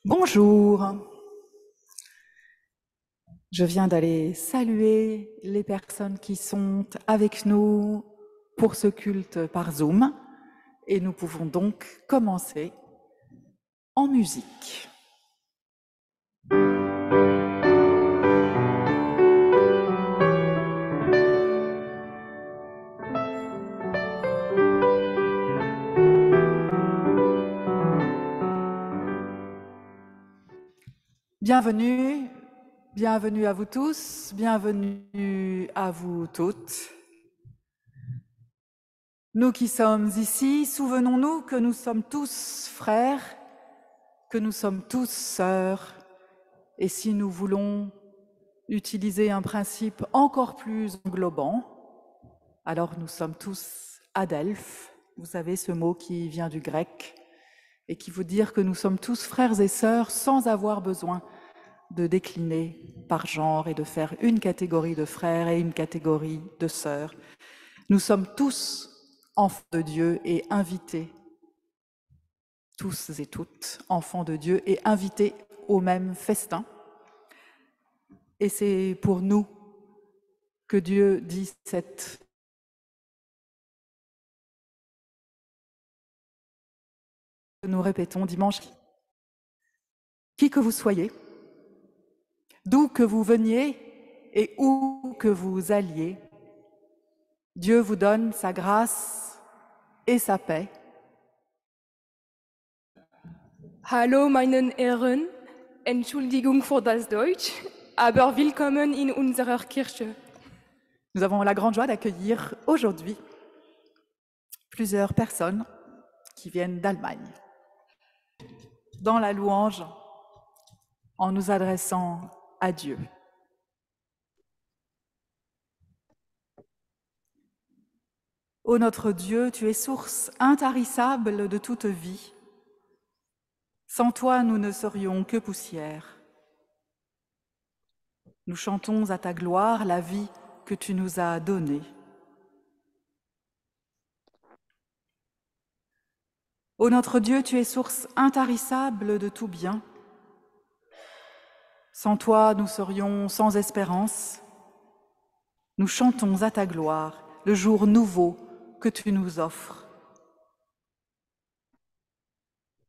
Bonjour, je viens d'aller saluer les personnes qui sont avec nous pour ce culte par Zoom et nous pouvons donc commencer en musique. Bienvenue, bienvenue à vous tous, bienvenue à vous toutes. Nous qui sommes ici, souvenons-nous que nous sommes tous frères, que nous sommes tous sœurs, et si nous voulons utiliser un principe encore plus englobant, alors nous sommes tous adelphes, vous savez ce mot qui vient du grec et qui veut dire que nous sommes tous frères et sœurs sans avoir besoin de décliner par genre et de faire une catégorie de frères et une catégorie de sœurs. Nous sommes tous enfants de Dieu et invités, tous et toutes enfants de Dieu et invités au même festin. Et c'est pour nous que Dieu dit cette nous répétons dimanche, qui que vous soyez, d'où que vous veniez et où que vous alliez, Dieu vous donne sa grâce et sa paix. Hallo, meinen Herren, Entschuldigung für das Deutsch, aber willkommen in unserer Kirche. Nous avons la grande joie d'accueillir aujourd'hui plusieurs personnes qui viennent d'Allemagne. Dans la louange, en nous adressant à Dieu. Ô notre Dieu, tu es source intarissable de toute vie. Sans toi, nous ne serions que poussière. Nous chantons à ta gloire la vie que tu nous as donnée. Ô notre Dieu, tu es source intarissable de tout bien. Sans toi, nous serions sans espérance. Nous chantons à ta gloire le jour nouveau que tu nous offres.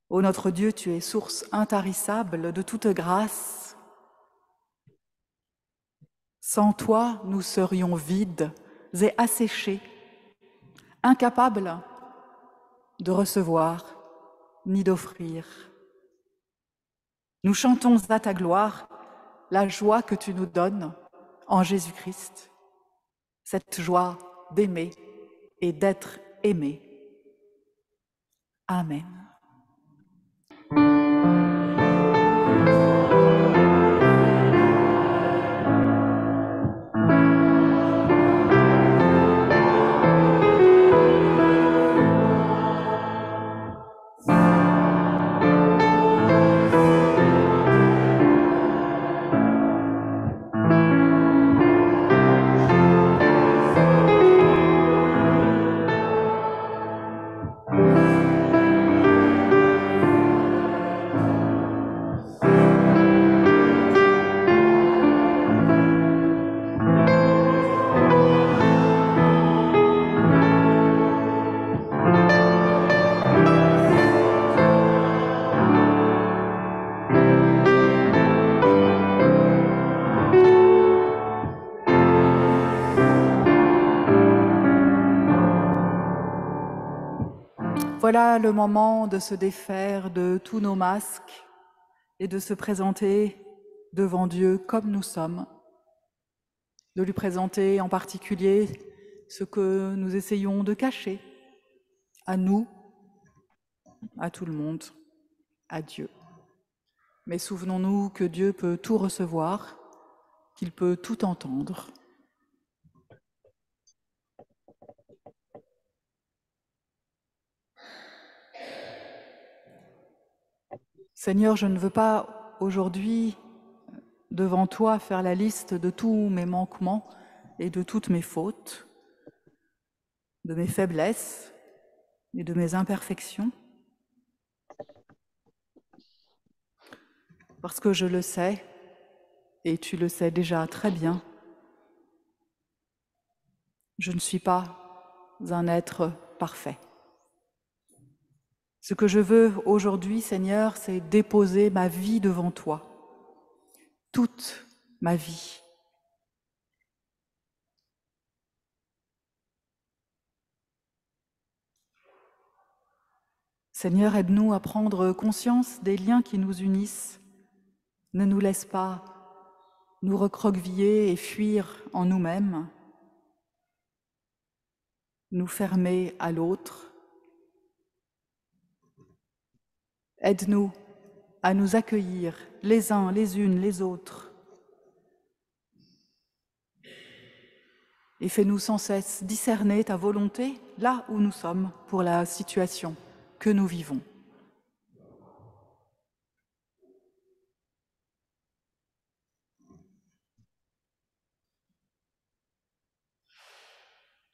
Ô notre Dieu, tu es source intarissable de toute grâce. Sans toi, nous serions vides et asséchés, incapables de recevoir ni d'offrir. Nous chantons à ta gloire la joie que tu nous donnes en Jésus-Christ, cette joie d'aimer et d'être aimé. Amen. Voilà le moment de se défaire de tous nos masques et de se présenter devant Dieu comme nous sommes, de lui présenter en particulier ce que nous essayons de cacher à nous, à tout le monde, à Dieu. Mais souvenons-nous que Dieu peut tout recevoir, qu'il peut tout entendre. Seigneur, je ne veux pas aujourd'hui, devant toi, faire la liste de tous mes manquements et de toutes mes fautes, de mes faiblesses et de mes imperfections. parce que je le sais, et tu le sais déjà très bien, je ne suis pas un être parfait. Ce que je veux aujourd'hui, Seigneur, c'est déposer ma vie devant toi, toute ma vie. Seigneur, aide-nous à prendre conscience des liens qui nous unissent. Ne nous laisse pas nous recroqueviller et fuir en nous-mêmes, nous fermer à l'autre. Aide-nous à nous accueillir les uns, les unes, les autres. Et fais-nous sans cesse discerner ta volonté là où nous sommes pour la situation que nous vivons.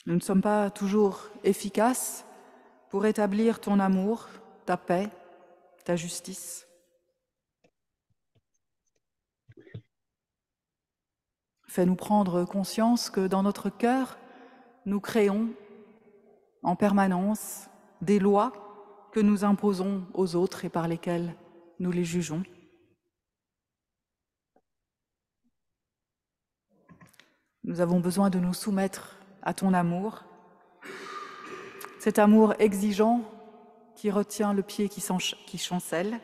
Nous ne sommes pas toujours efficaces pour établir ton amour, ta paix, ta justice. Fais-nous prendre conscience que dans notre cœur, nous créons en permanence des lois que nous imposons aux autres et par lesquelles nous les jugeons. Nous avons besoin de nous soumettre à ton amour, cet amour exigeant qui retient le pied qui chancelle,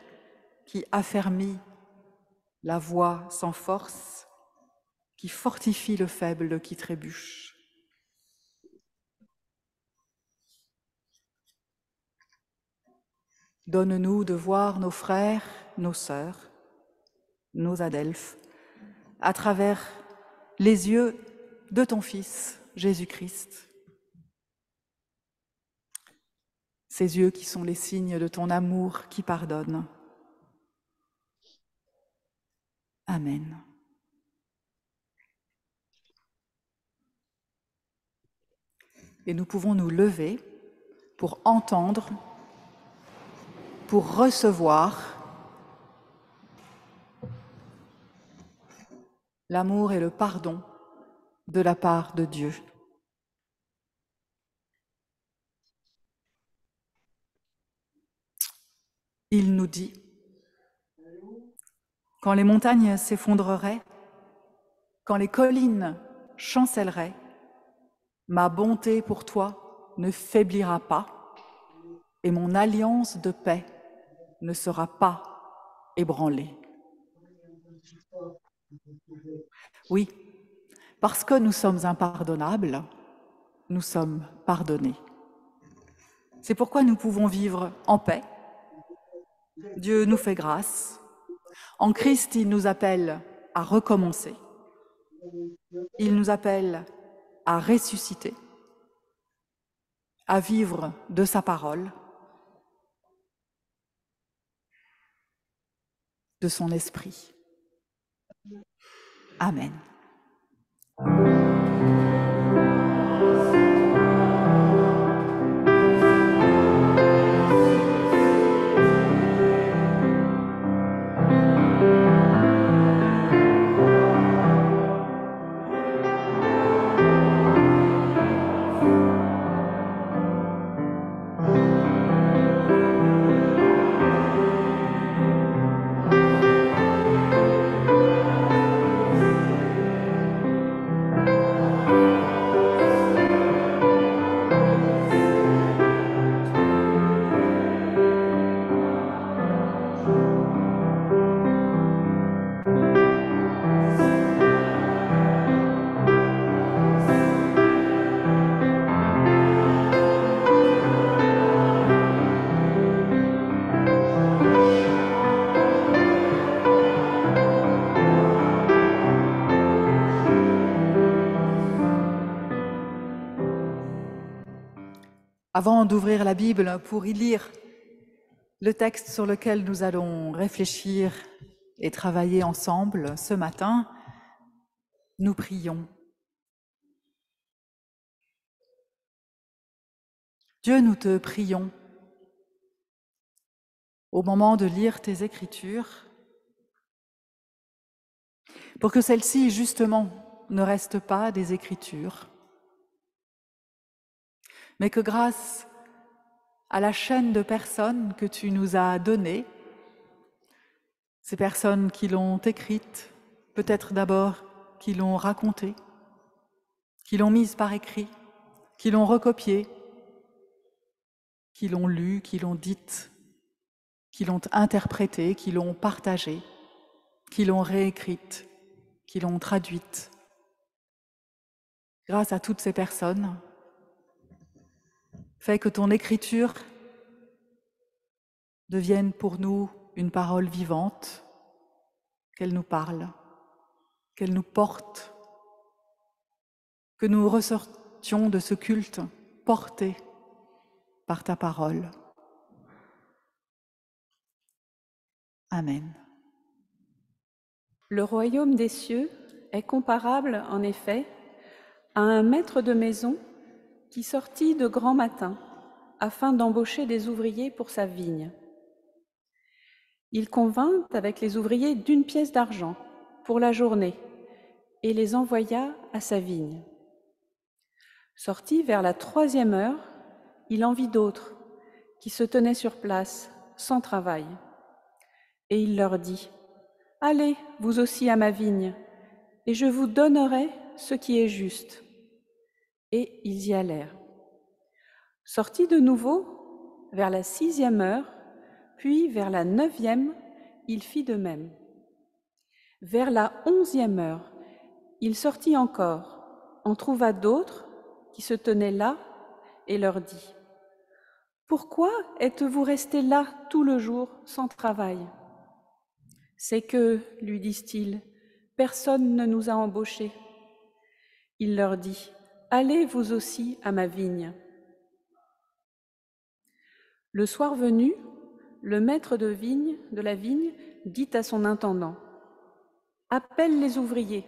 qui affermit la voix sans force, qui fortifie le faible qui trébuche. Donne-nous de voir nos frères, nos sœurs, nos adelphes, à travers les yeux de ton Fils, Jésus-Christ. Ces yeux qui sont les signes de ton amour qui pardonne. Amen. Et nous pouvons nous lever pour entendre, pour recevoir l'amour et le pardon de la part de Dieu. Il nous dit, quand les montagnes s'effondreraient, quand les collines chancelleraient, ma bonté pour toi ne faiblira pas et mon alliance de paix ne sera pas ébranlée. Oui, parce que nous sommes impardonnables, nous sommes pardonnés. C'est pourquoi nous pouvons vivre en paix. Dieu nous fait grâce. En Christ, il nous appelle à recommencer. Il nous appelle à ressusciter, à vivre de sa parole, de son esprit. Amen. Avant d'ouvrir la Bible pour y lire le texte sur lequel nous allons réfléchir et travailler ensemble ce matin, nous prions. Dieu, nous te prions. Au moment de lire tes Écritures, pour que celles-ci, justement, ne restent pas des écritures, mais que grâce à la chaîne de personnes que tu nous as données, ces personnes qui l'ont écrite, peut-être d'abord qui l'ont racontée, qui l'ont mise par écrit, qui l'ont recopiée, qui l'ont lue, qui l'ont dite, qui l'ont interprétée, qui l'ont partagée, qui l'ont réécrite, qui l'ont traduite. Grâce à toutes ces personnes, fais que ton écriture devienne pour nous une parole vivante, qu'elle nous parle, qu'elle nous porte, que nous ressortions de ce culte porté par ta parole. Amen. Le royaume des cieux est comparable, en effet, à un maître de maison qui sortit de grand matin afin d'embaucher des ouvriers pour sa vigne. Il convint avec les ouvriers d'1 pièce d'argent pour la journée et les envoya à sa vigne. Sorti vers la 3e heure, il en vit d'autres qui se tenaient sur place, sans travail. Et il leur dit : « Allez, vous aussi, à ma vigne, et je vous donnerai ce qui est juste. » Et ils y allèrent. Sorti de nouveau, vers la 6e heure, puis vers la 9e, il fit de même. Vers la 11e heure, il sortit encore, en trouva d'autres qui se tenaient là, et leur dit : « Pourquoi êtes-vous restés là tout le jour sans travail ? » « C'est que, lui disent-ils, personne ne nous a embauchés. » Il leur dit : « Allez vous aussi à ma vigne. » Le soir venu, le maître de la vigne dit à son intendant : « Appelle les ouvriers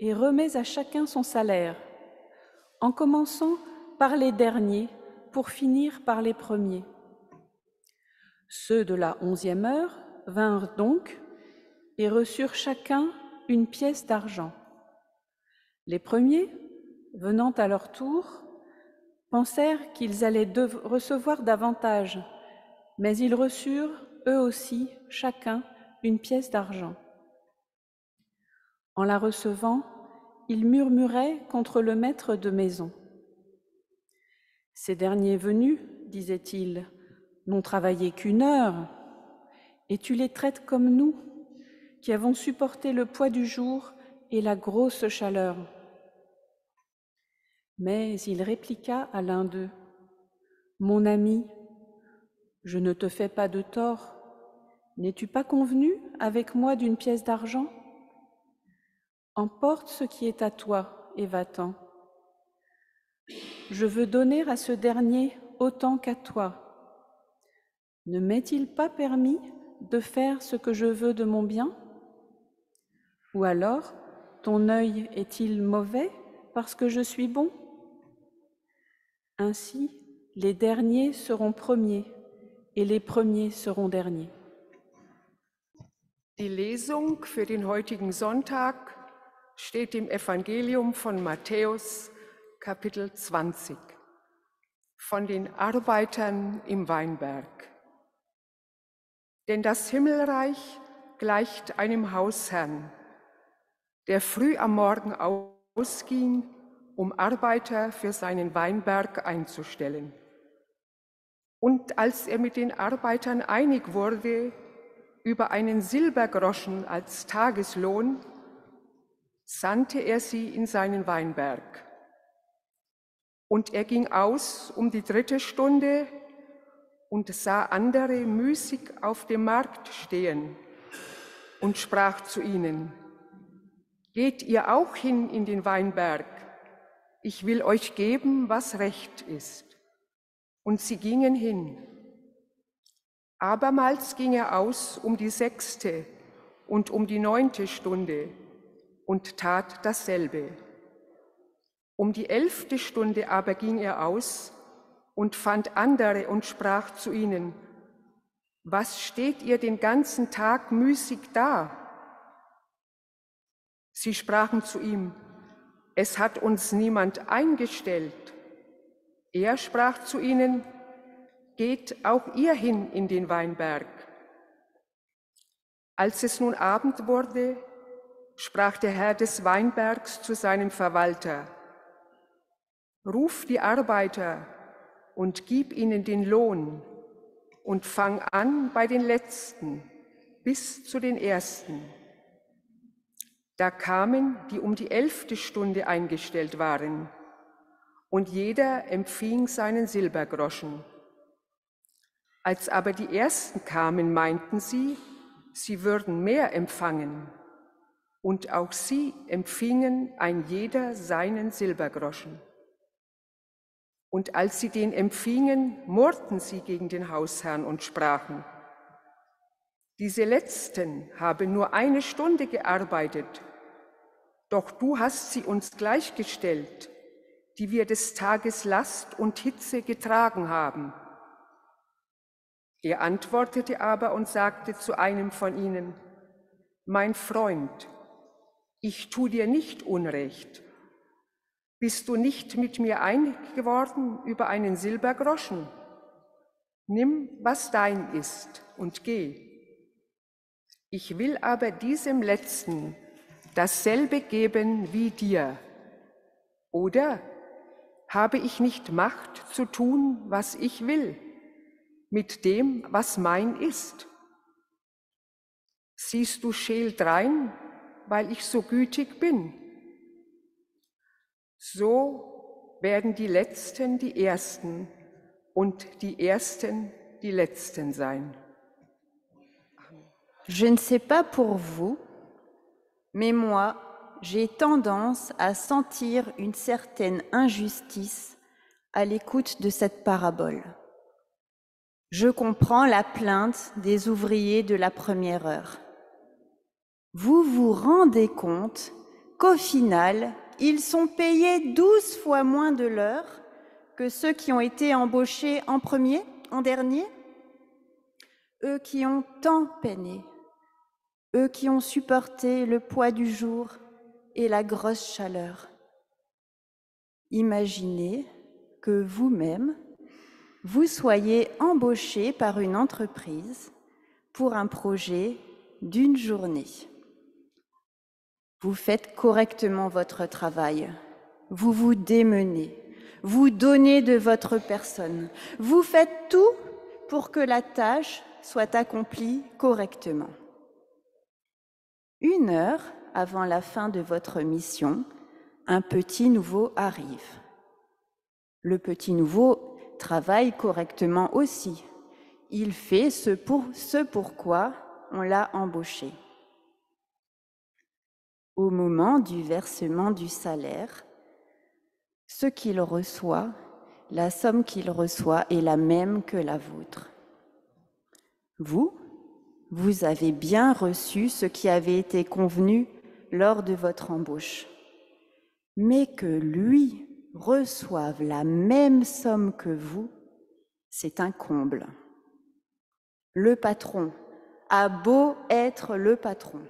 et remets à chacun son salaire, en commençant par les derniers pour finir par les premiers. » Ceux de la 11e heure vinrent donc et reçurent chacun 1 pièce d'argent. Les premiers, venant à leur tour, pensèrent qu'ils allaient recevoir davantage, mais ils reçurent, eux aussi, chacun 1 pièce d'argent. En la recevant, ils murmuraient contre le maître de maison. « Ces derniers venus, disaient-ils, n'ont travaillé qu'1 heure, et tu les traites comme nous, qui avons supporté le poids du jour et la grosse chaleur. » Mais il répliqua à l'un d'eux : « Mon ami, je ne te fais pas de tort. N'es-tu pas convenu avec moi d'1 pièce d'argent ? Emporte ce qui est à toi et va-t'en. Je veux donner à ce dernier autant qu'à toi. Ne m'est-il pas permis de faire ce que je veux de mon bien ? Ou alors, ton œil est-il mauvais parce que je suis bon ? Ainsi, les derniers seront premiers et les premiers seront derniers. » Die Lesung für den heutigen Sonntag steht im Evangelium von Matthäus, Kapitel 20, von den Arbeitern im Weinberg. Denn das Himmelreich gleicht einem Hausherrn, der früh am Morgen ausging, um Arbeiter für seinen Weinberg einzustellen. Und als er mit den Arbeitern einig wurde über einen Silbergroschen als Tageslohn, sandte er sie in seinen Weinberg. Und er ging aus um die 3. Stunde und sah andere müßig auf dem Markt stehen und sprach zu ihnen: Geht ihr auch hin in den Weinberg, ich will euch geben, was recht ist. Und sie gingen hin. Abermals ging er aus um die 6. und um die 9. Stunde und tat dasselbe. Um die 11. Stunde aber ging er aus und fand andere und sprach zu ihnen: Was steht ihr den ganzen Tag müßig da? Sie sprachen zu ihm: Es hat uns niemand eingestellt. Er sprach zu ihnen: Geht auch ihr hin in den Weinberg. Als es nun Abend wurde, sprach der Herr des Weinbergs zu seinem Verwalter: Ruf die Arbeiter und gib ihnen den Lohn und fang an bei den Letzten bis zu den Ersten. Da kamen, die um die 11. Stunde eingestellt waren, und jeder empfing seinen Silbergroschen. Als aber die Ersten kamen, meinten sie, sie würden mehr empfangen, und auch sie empfingen ein jeder seinen Silbergroschen. Und als sie den empfingen, murrten sie gegen den Hausherrn und sprachen: Diese Letzten haben nur 1 Stunde gearbeitet, doch du hast sie uns gleichgestellt, die wir des Tages Last und Hitze getragen haben. Er antwortete aber und sagte zu einem von ihnen: Mein Freund, ich tu dir nicht Unrecht. Bist du nicht mit mir einig geworden über einen Silbergroschen? Nimm, was dein ist, und geh. Ich will aber diesem Letzten dasselbe geben wie dir. Oder habe ich nicht Macht zu tun, was ich will, mit dem, was mein ist? Siehst du scheel drein, weil ich so gütig bin? So werden die Letzten die Ersten und die Ersten die Letzten sein. Je ne sais pas pour vous, mais moi, j'ai tendance à sentir une certaine injustice à l'écoute de cette parabole. Je comprends la plainte des ouvriers de la première heure. Vous vous rendez compte qu'au final, ils sont payés 12 fois moins de l'heure que ceux qui ont été embauchés en premier, en dernier? Eux qui ont tant peiné, eux qui ont supporté le poids du jour et la grosse chaleur. Imaginez que vous-même, vous soyez embauché par une entreprise pour un projet d'1 journée. Vous faites correctement votre travail, vous vous démenez, vous donnez de votre personne, vous faites tout pour que la tâche soit accomplie correctement. 1 heure avant la fin de votre mission, un petit nouveau arrive. Le petit nouveau travaille correctement aussi. Il fait ce pourquoi on l'a embauché. Au moment du versement du salaire, ce qu'il reçoit, la somme qu'il reçoit est la même que la vôtre. Vous avez bien reçu ce qui avait été convenu lors de votre embauche. Mais que lui reçoive la même somme que vous, c'est un comble. Le patron a beau être le patron,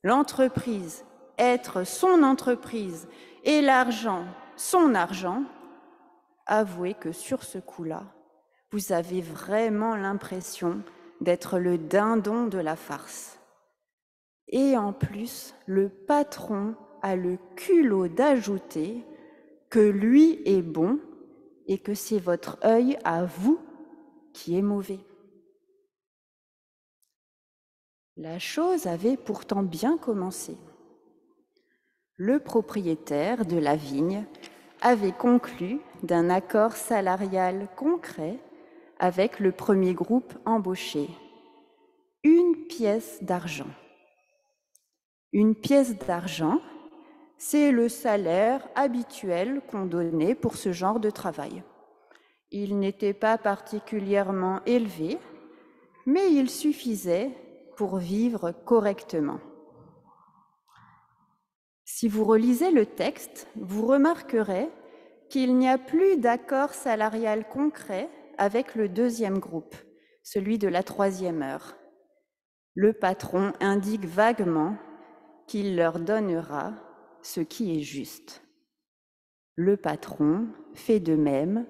l'entreprise être son entreprise et l'argent son argent, avouez que sur ce coup-là, vous avez vraiment l'impression d'être le dindon de la farce. Et en plus, le patron a le culot d'ajouter que lui est bon et que c'est votre œil à vous qui est mauvais. La chose avait pourtant bien commencé. Le propriétaire de la vigne avait conclu d'un accord salarial concret avec le premier groupe embauché. 1 pièce d'argent. 1 pièce d'argent, c'est le salaire habituel qu'on donnait pour ce genre de travail. Il n'était pas particulièrement élevé, mais il suffisait pour vivre correctement. Si vous relisez le texte, vous remarquerez qu'il n'y a plus d'accord salarial concret avec le deuxième groupe, celui de la 3e heure. Le patron indique vaguement qu'il leur donnera ce qui est juste. Le patron fait de même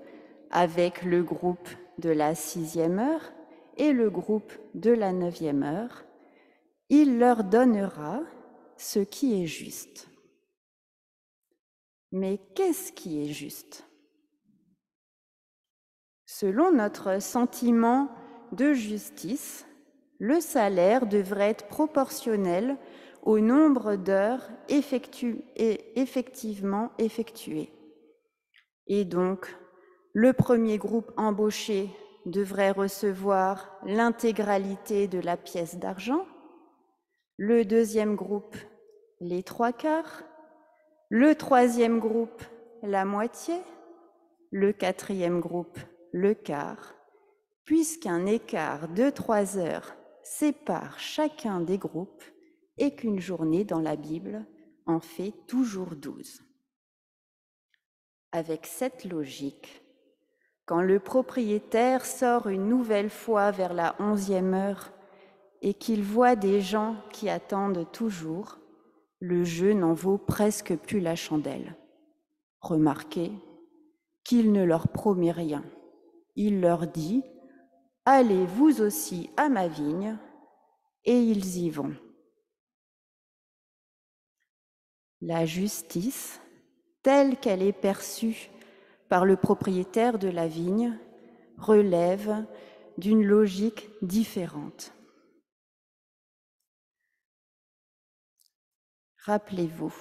avec le groupe de la 6e heure et le groupe de la 9e heure. Il leur donnera ce qui est juste. Mais qu'est-ce qui est juste? Selon notre sentiment de justice, le salaire devrait être proportionnel au nombre d'heures effectivement effectuées. Et donc, le premier groupe embauché devrait recevoir l'intégralité de la pièce d'argent, le deuxième groupe les 3/4, le troisième groupe la moitié, le quatrième groupe le quart, puisqu'un écart de 3 heures sépare chacun des groupes et qu'une journée dans la Bible en fait toujours 12. Avec cette logique, quand le propriétaire sort une nouvelle fois vers la 11e heure et qu'il voit des gens qui attendent toujours, le jeu n'en vaut presque plus la chandelle. Remarquez qu'il ne leur promet rien. Il leur dit « Allez vous aussi à ma vigne » et ils y vont. La justice, telle qu'elle est perçue par le propriétaire de la vigne, relève d'une logique différente. Rappelez-vous,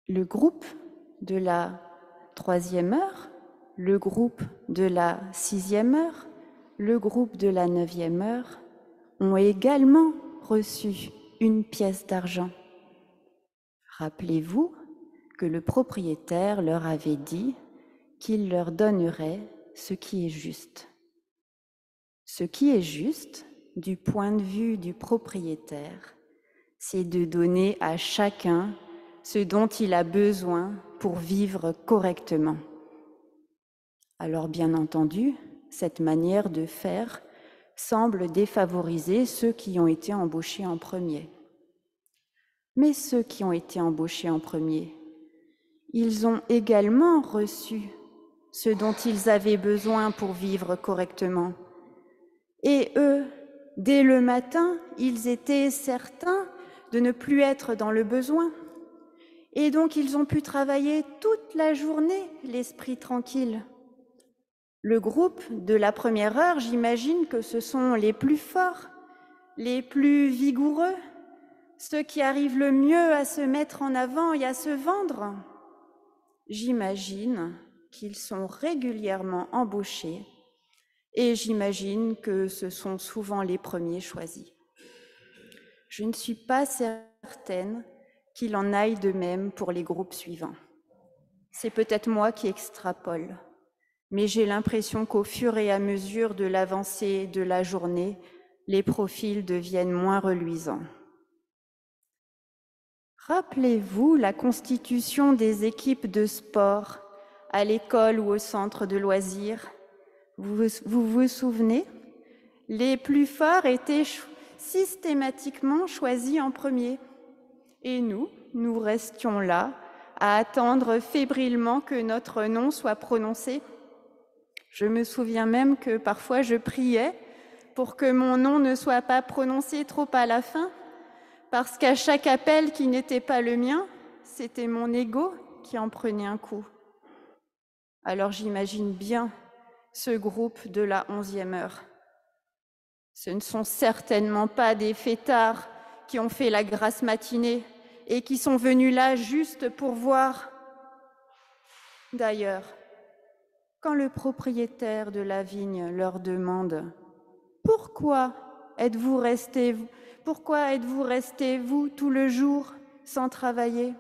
le groupe de la 3e heure, le groupe de la 6e heure, le groupe de la 9e heure ont également reçu une pièce d'argent. Rappelez-vous que le propriétaire leur avait dit qu'il leur donnerait ce qui est juste. Ce qui est juste, du point de vue du propriétaire, c'est de donner à chacun ce dont il a besoin pour vivre correctement. Alors bien entendu, cette manière de faire semble défavoriser ceux qui ont été embauchés en premier. Mais ceux qui ont été embauchés en premier, ils ont également reçu ce dont ils avaient besoin pour vivre correctement. Et eux, dès le matin, ils étaient certains de ne plus être dans le besoin. Et donc, ils ont pu travailler toute la journée, l'esprit tranquille. Le groupe de la première heure, j'imagine que ce sont les plus forts, les plus vigoureux, ceux qui arrivent le mieux à se mettre en avant et à se vendre. J'imagine qu'ils sont régulièrement embauchés et j'imagine que ce sont souvent les premiers choisis. Je ne suis pas certaine qu'il en aille de même pour les groupes suivants. C'est peut-être moi qui extrapole, mais j'ai l'impression qu'au fur et à mesure de l'avancée de la journée, les profils deviennent moins reluisants. Rappelez-vous la constitution des équipes de sport à l'école ou au centre de loisirs. Vous vous souvenez? Les plus forts étaient systématiquement choisis en premier. Et nous restions là à attendre fébrilement que notre nom soit prononcé. Je me souviens même que parfois je priais pour que mon nom ne soit pas prononcé trop à la fin, parce qu'à chaque appel qui n'était pas le mien, c'était mon ego qui en prenait un coup. Alors j'imagine bien ce groupe de la 11e heure. Ce ne sont certainement pas des fêtards qui ont fait la grasse matinée et qui sont venus là juste pour voir. D'ailleurs, quand le propriétaire de la vigne leur demande « Pourquoi êtes-vous restés, vous, tout le jour sans travailler ?»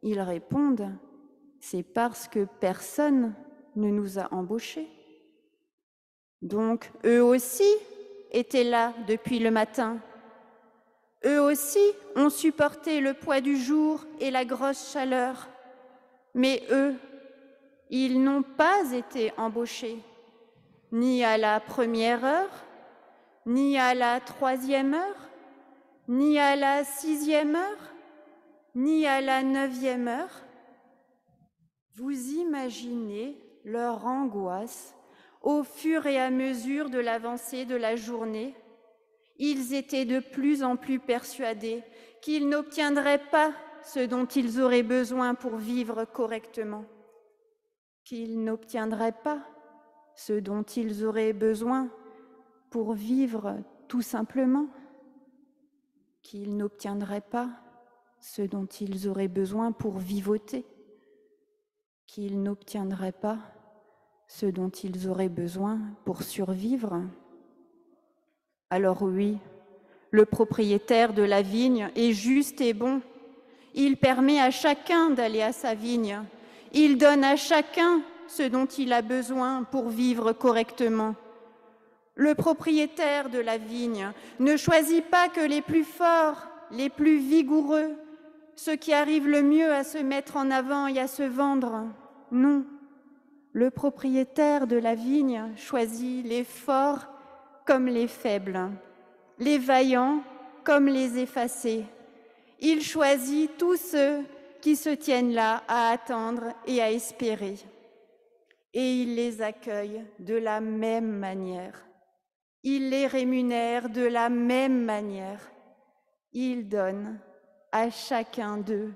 Ils répondent « C'est parce que personne ne nous a embauchés. » Donc, eux aussi étaient là depuis le matin. Eux aussi ont supporté le poids du jour et la grosse chaleur. Mais eux, ils n'ont pas été embauchés, ni à la première heure, ni à la 3e heure, ni à la 6e heure, ni à la 9e heure. Vous imaginez leur angoisse au fur et à mesure de l'avancée de la journée. Ils étaient de plus en plus persuadés qu'ils n'obtiendraient pas ce dont ils auraient besoin pour vivre correctement, qu'ils n'obtiendraient pas ce dont ils auraient besoin pour vivre tout simplement, qu'ils n'obtiendraient pas ce dont ils auraient besoin pour vivoter, qu'ils n'obtiendraient pas ce dont ils auraient besoin pour survivre. Alors oui, le propriétaire de la vigne est juste et bon. Il permet à chacun d'aller à sa vigne. Il donne à chacun ce dont il a besoin pour vivre correctement. Le propriétaire de la vigne ne choisit pas que les plus forts, les plus vigoureux, ceux qui arrivent le mieux à se mettre en avant et à se vendre. Non, le propriétaire de la vigne choisit les forts comme les faibles, les vaillants comme les effacés. Il choisit tous ceux qui se tiennent là à attendre et à espérer. Et il les accueille de la même manière. Il les rémunère de la même manière. Il donne à chacun d'eux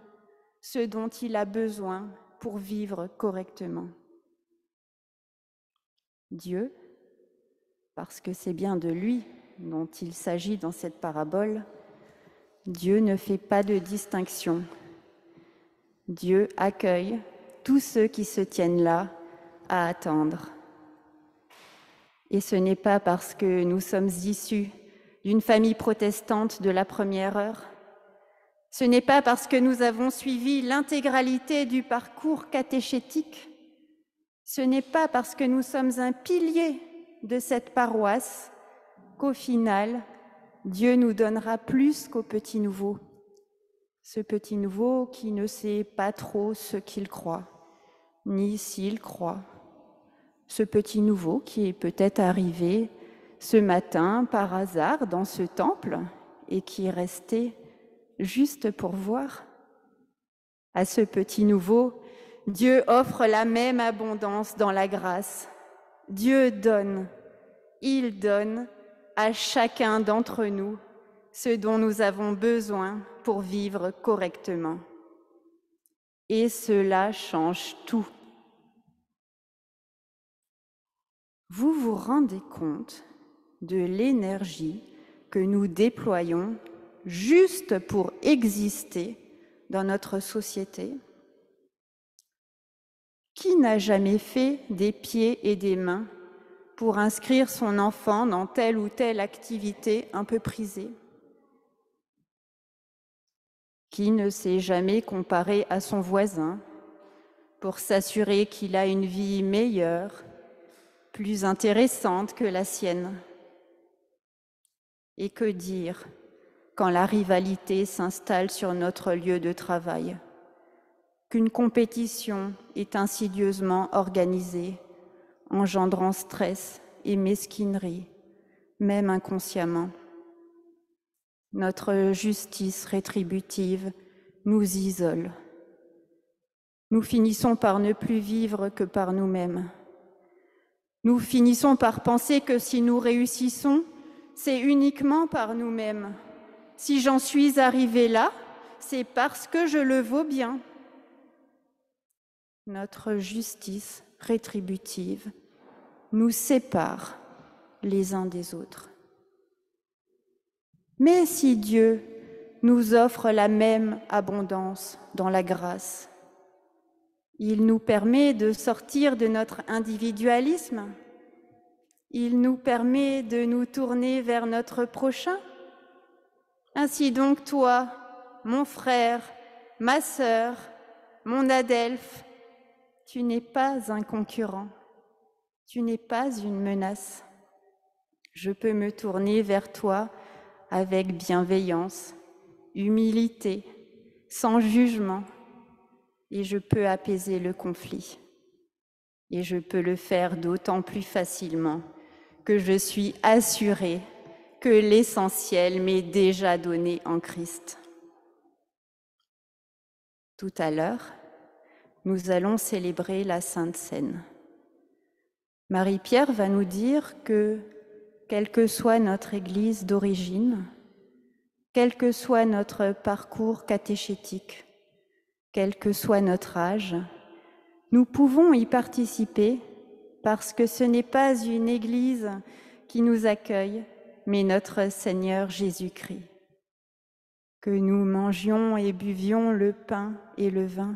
ce dont il a besoin pour vivre correctement. Dieu, parce que c'est bien de lui dont il s'agit dans cette parabole, Dieu ne fait pas de distinction. Dieu accueille tous ceux qui se tiennent là à attendre. Et ce n'est pas parce que nous sommes issus d'une famille protestante de la première heure. Ce n'est pas parce que nous avons suivi l'intégralité du parcours catéchétique. Ce n'est pas parce que nous sommes un pilier de cette paroisse qu'au final, Dieu nous donnera plus qu'au petit nouveau. Ce petit nouveau qui ne sait pas trop ce qu'il croit, ni s'il croit. Ce petit nouveau qui est peut-être arrivé ce matin par hasard dans ce temple et qui est resté juste pour voir. À ce petit nouveau, Dieu offre la même abondance dans la grâce. Dieu donne, il donne à chacun d'entre nous ce dont nous avons besoin pour vivre correctement. Et cela change tout. Vous vous rendez compte de l'énergie que nous déployons juste pour exister dans notre société? Qui n'a jamais fait des pieds et des mains pour inscrire son enfant dans telle ou telle activité un peu prisée? Qui ne s'est jamais comparé à son voisin pour s'assurer qu'il a une vie meilleure, plus intéressante que la sienne? Et que dire quand la rivalité s'installe sur notre lieu de travail? Qu'une compétition est insidieusement organisée, engendrant stress et mesquinerie, même inconsciemment. Notre justice rétributive nous isole. Nous finissons par ne plus vivre que par nous-mêmes. Nous finissons par penser que si nous réussissons, c'est uniquement par nous-mêmes. Si j'en suis arrivée là, c'est parce que je le vaux bien. Notre justice rétributive nous sépare les uns des autres. Mais si Dieu nous offre la même abondance dans la grâce, il nous permet de sortir de notre individualisme, il nous permet de nous tourner vers notre prochain. Ainsi donc, toi, mon frère, ma sœur, mon adelphe, tu n'es pas un concurrent, tu n'es pas une menace. Je peux me tourner vers toi avec bienveillance, humilité, sans jugement, et je peux apaiser le conflit. Et je peux le faire d'autant plus facilement que je suis assurée que l'essentiel m'est déjà donné en Christ. Tout à l'heure, nous allons célébrer la Sainte Seine. Marie-Pierre va nous dire que, quelle que soit notre Église d'origine, quel que soit notre parcours catéchétique, quel que soit notre âge, nous pouvons y participer parce que ce n'est pas une Église qui nous accueille, mais notre Seigneur Jésus-Christ. Que nous mangions et buvions le pain et le vin,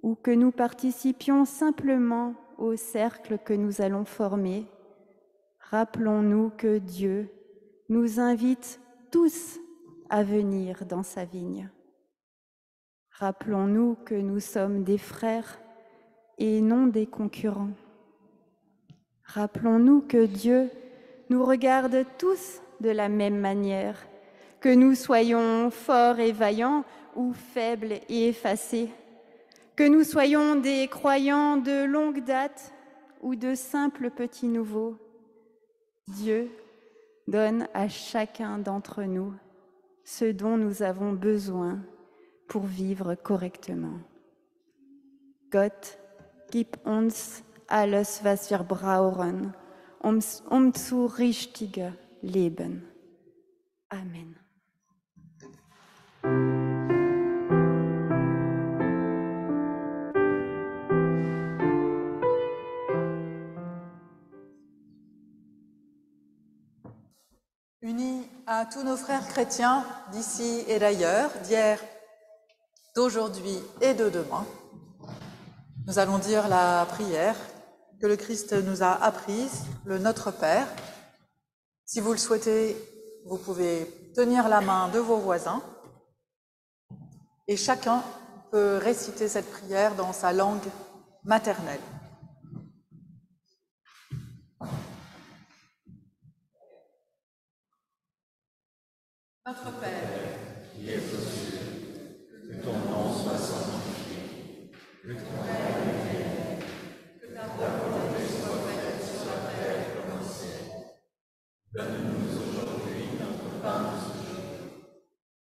ou que nous participions simplement au cercle que nous allons former, rappelons-nous que Dieu nous invite tous à venir dans sa vigne. Rappelons-nous que nous sommes des frères et non des concurrents. Rappelons-nous que Dieu nous regarde tous de la même manière, que nous soyons forts et vaillants ou faibles et effacés, que nous soyons des croyants de longue date ou de simples petits nouveaux. Dieu donne à chacun d'entre nous ce dont nous avons besoin pour vivre correctement. Gott, gib uns alles, was wir brauchen, um zu richtiger leben. Amen. Unis à tous nos frères chrétiens d'ici et d'ailleurs, d'hier, d'aujourd'hui et de demain, nous allons dire la prière que le Christ nous a apprise, le Notre Père. Si vous le souhaitez, vous pouvez tenir la main de vos voisins et chacun peut réciter cette prière dans sa langue maternelle. Notre Père, qui es aux cieux, que ton nom soit sanctifié, que ton règne vienne, que ta volonté soit faite sur la terre comme au ciel. Donne-nous aujourd'hui notre pain de ce jour.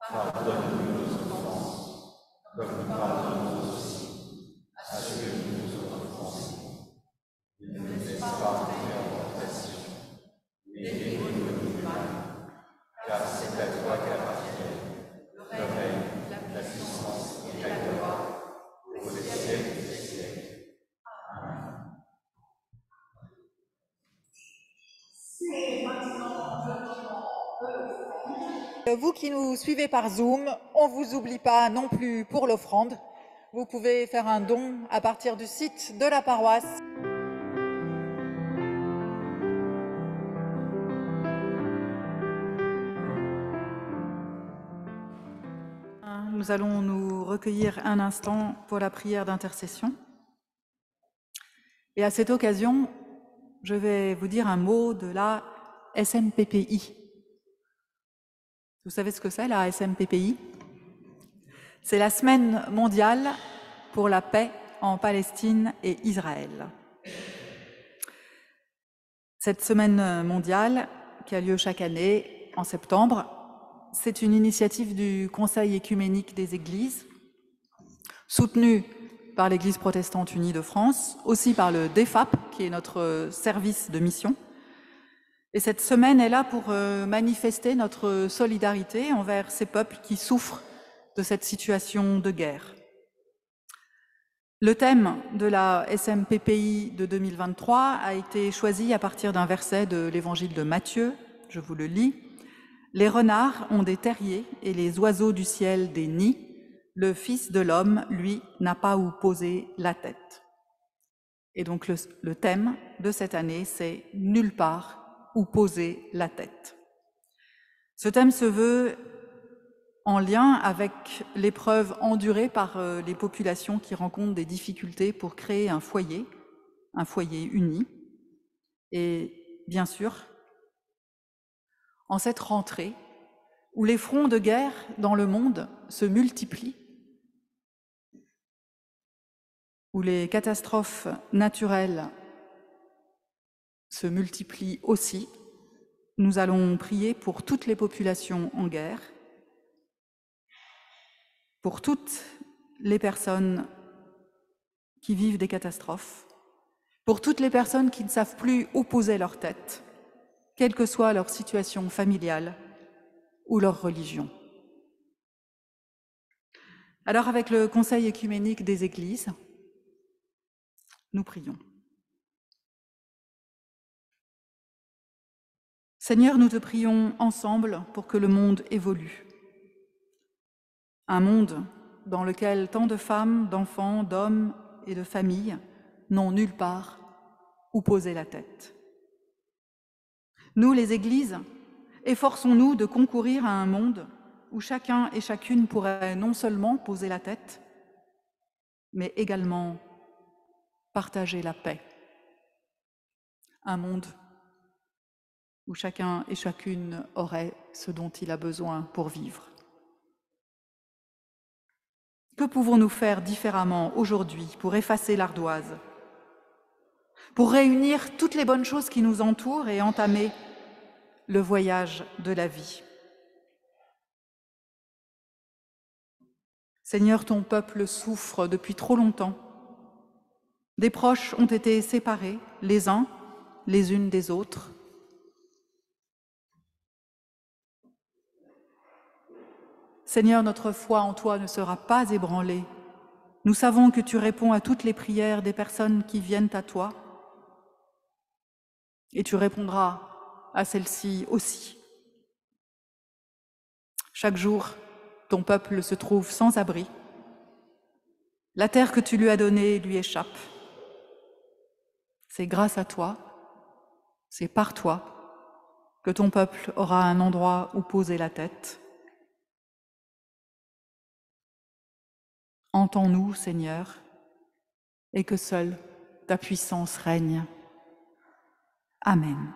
Pardonne-nous nos offenses, comme nous pardonnons aussi à ceux qui nous ont offensés. Ne nous laisse pas entrer en tentation, mais délivre-nous du mal. Car c'est à toi qu'appartiennent le règne, la puissance et la gloire pour les siècles des siècles. Amen. Vous qui nous suivez par Zoom, on ne vous oublie pas non plus pour l'offrande. Vous pouvez faire un don à partir du site de la paroisse. Nous allons nous recueillir un instant pour la prière d'intercession. Et à cette occasion, je vais vous dire un mot de la SMPPI. Vous savez ce que c'est, la SMPPI? C'est la Semaine mondiale pour la paix en Palestine et Israël. Cette semaine mondiale, qui a lieu chaque année en septembre, c'est une initiative du Conseil écuménique des Églises, soutenue par l'Église protestante unie de France, aussi par le DEFAP, qui est notre service de mission. Et cette semaine est là pour manifester notre solidarité envers ces peuples qui souffrent de cette situation de guerre. Le thème de la SMPPI de 2023 a été choisi à partir d'un verset de l'Évangile de Matthieu, je vous le lis. « Les renards ont des terriers et les oiseaux du ciel des nids. Le Fils de l'homme, lui, n'a pas où poser la tête. » Et donc le thème de cette année, c'est « Nulle part où poser la tête ». Ce thème se veut en lien avec l'épreuve endurée par les populations qui rencontrent des difficultés pour créer un foyer uni. Et bien sûr, en cette rentrée où les fronts de guerre dans le monde se multiplient, où les catastrophes naturelles se multiplient aussi, Nous allons prier pour toutes les populations en guerre, pour toutes les personnes qui vivent des catastrophes, pour toutes les personnes qui ne savent plus où poser leur tête, quelle que soit leur situation familiale ou leur religion. Alors, avec le Conseil œcuménique des Églises, nous prions. Seigneur, nous te prions ensemble pour que le monde évolue. Un monde dans lequel tant de femmes, d'enfants, d'hommes et de familles n'ont nulle part où poser la tête. Nous, les Églises, efforçons-nous de concourir à un monde où chacun et chacune pourrait non seulement poser la tête, mais également partager la paix. Un monde où chacun et chacune aurait ce dont il a besoin pour vivre. Que pouvons-nous faire différemment aujourd'hui pour effacer l'ardoise, pour réunir toutes les bonnes choses qui nous entourent et entamer le voyage de la vie? Seigneur, ton peuple souffre depuis trop longtemps. Des proches ont été séparés, les uns les unes des autres. Seigneur, notre foi en toi ne sera pas ébranlée. Nous savons que tu réponds à toutes les prières des personnes qui viennent à toi, et tu répondras à celles-ci aussi. Chaque jour, ton peuple se trouve sans abri. La terre que tu lui as donnée lui échappe. C'est grâce à toi, c'est par toi que ton peuple aura un endroit où poser la tête. Entends-nous, Seigneur, et que seule ta puissance règne. Amen.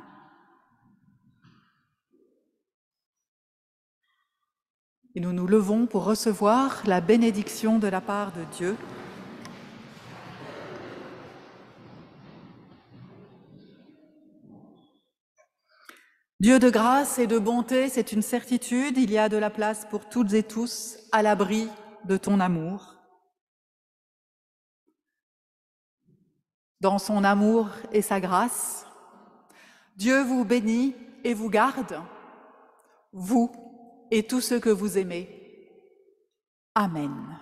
Et nous nous levons pour recevoir la bénédiction de la part de Dieu. Dieu de grâce et de bonté, c'est une certitude, il y a de la place pour toutes et tous à l'abri de ton amour. Dans son amour et sa grâce, Dieu vous bénit et vous garde, vous et tous ceux que vous aimez. Amen.